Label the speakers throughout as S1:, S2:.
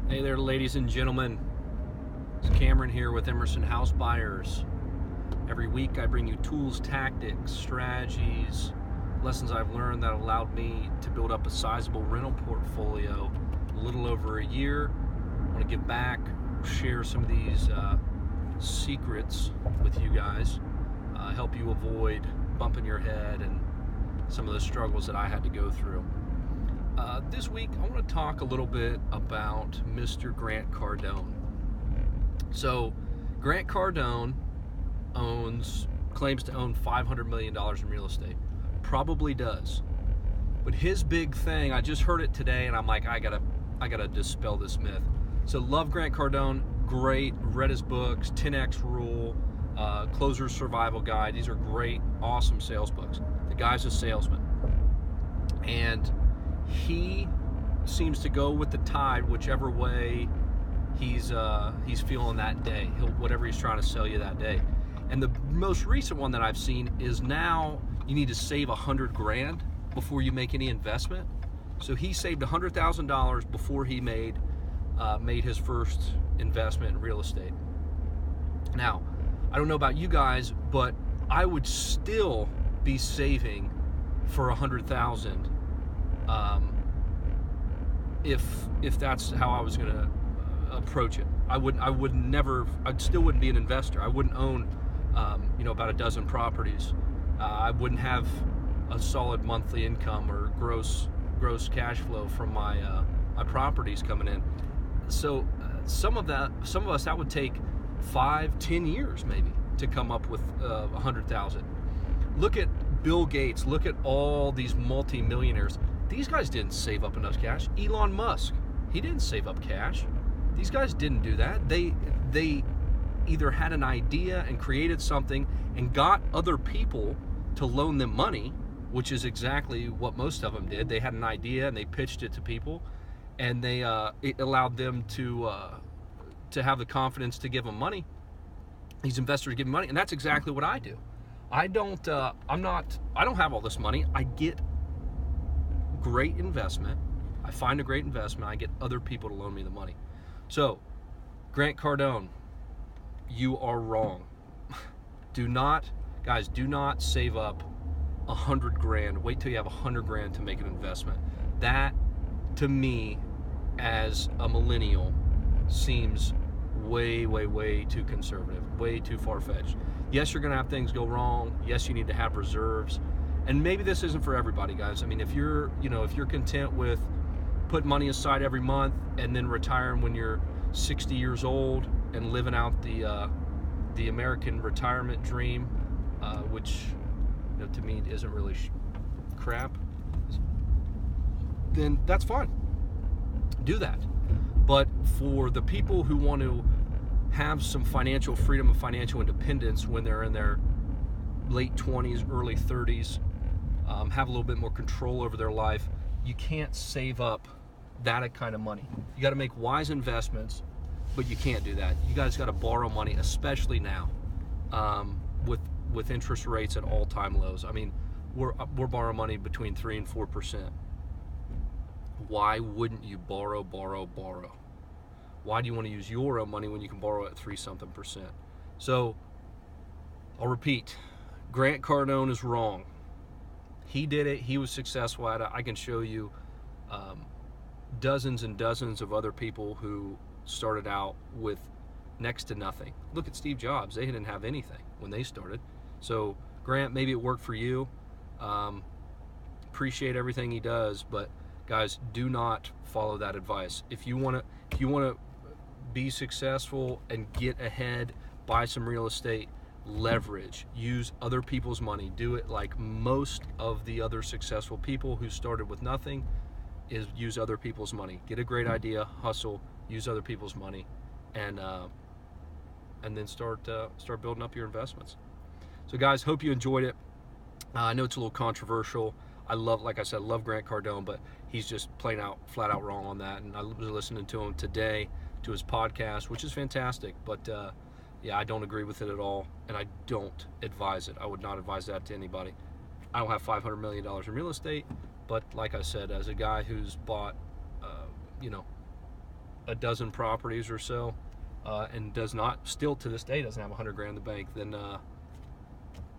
S1: Hey there, ladies and gentlemen. It's Cameron here with Emerson House Buyers. Every week I bring you tools, tactics, strategies, lessons I've learned that allowed me to build up a sizable rental portfolio a little over a year. I want to give back, share some of these secrets with you guys, help you avoid bumping your head and some of the struggles that I had to go through. This week, I want to talk a little bit about Mr. Grant Cardone. So, Grant Cardone claims to own $500 million in real estate. Probably does. But his big thing, I just heard it today, and I'm like, I gotta dispel this myth. So, love Grant Cardone, great. Read his books, 10X Rule, Closer's Survival Guide. These are great, awesome sales books. The guy's a salesman, and he seems to go with the tide whichever way he's feeling that day. Whatever he's trying to sell you that day. And the most recent one that I've seen is now you need to save $100,000 before you make any investment. So he saved $100,000 before he made his first investment in real estate. Now, I don't know about you guys, but I would still be saving for $100,000 if that's how I was going to approach it. I still wouldn't be an investor. I wouldn't own, about a dozen properties. I wouldn't have a solid monthly income or gross cash flow from my properties coming in. So some of us that would take 5-10 years maybe to come up with $100,000. Look at Bill Gates. Look at all these multi-millionaires. These guys didn't save up enough cash. Elon Musk, he didn't save up cash. These guys didn't do that. They either had an idea and created something and got other people to loan them money, which is exactly what most of them did. They had an idea and they pitched it to people, and it allowed them to have the confidence to give them money. These investors give them money, and that's exactly what I do. I don't have all this money. I get great investment. I find a great investment. I get other people to loan me the money. So, Grant Cardone, you are wrong. Do not save up $100,000. Wait till you have $100,000 to make an investment. That, to me, as a millennial, seems way, way, way too conservative, way too far-fetched. Yes, you're going to have things go wrong. Yes, you need to have reserves. And maybe this isn't for everybody, guys. I mean, if you're content with putting money aside every month and then retiring when you're 60 years old and living out the American retirement dream, which to me isn't really crap, then that's fine. Do that. But for the people who want to have some financial freedom and financial independence when they're in their late 20s, early 30s, have a little bit more control over their life, you can't save up that kind of money. You got to make wise investments, but you can't do that. You guys got to borrow money, especially now, with interest rates at all-time lows. I mean, we're borrowing money between 3 and 4%. Why wouldn't you borrow? Why do you want to use your own money when you can borrow at 3-something%? So, I'll repeat, Grant Cardone is wrong. He did it. He was successful at it. I can show you dozens and dozens of other people who started out with next to nothing. Look at Steve Jobs. They didn't have anything when they started. So, Grant, maybe it worked for you. Appreciate everything he does, but guys, do not follow that advice. If you want to be successful and get ahead, buy some real estate, leverage, use other people's money. Do it like most of the other successful people who started with nothing, is use other people's money. Get a great idea, hustle, use other people's money, and then start building up your investments. So guys, hope you enjoyed it. I know it's a little controversial. Like I said, love Grant Cardone, but he's just flat out wrong on that. And I was listening to him today, to his podcast, which is fantastic. But I don't agree with it at all, and I don't advise it. I would not advise that to anybody. I don't have $500 million in real estate, but like I said, as a guy who's bought, a dozen properties or so, and does not, still to this day, doesn't have 100 grand in the bank, then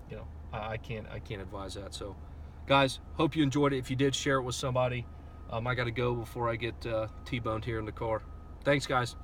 S1: you know, I can't advise that. So, guys, hope you enjoyed it. If you did, share it with somebody. I got to go before I get T-boned here in the car. Thanks, guys.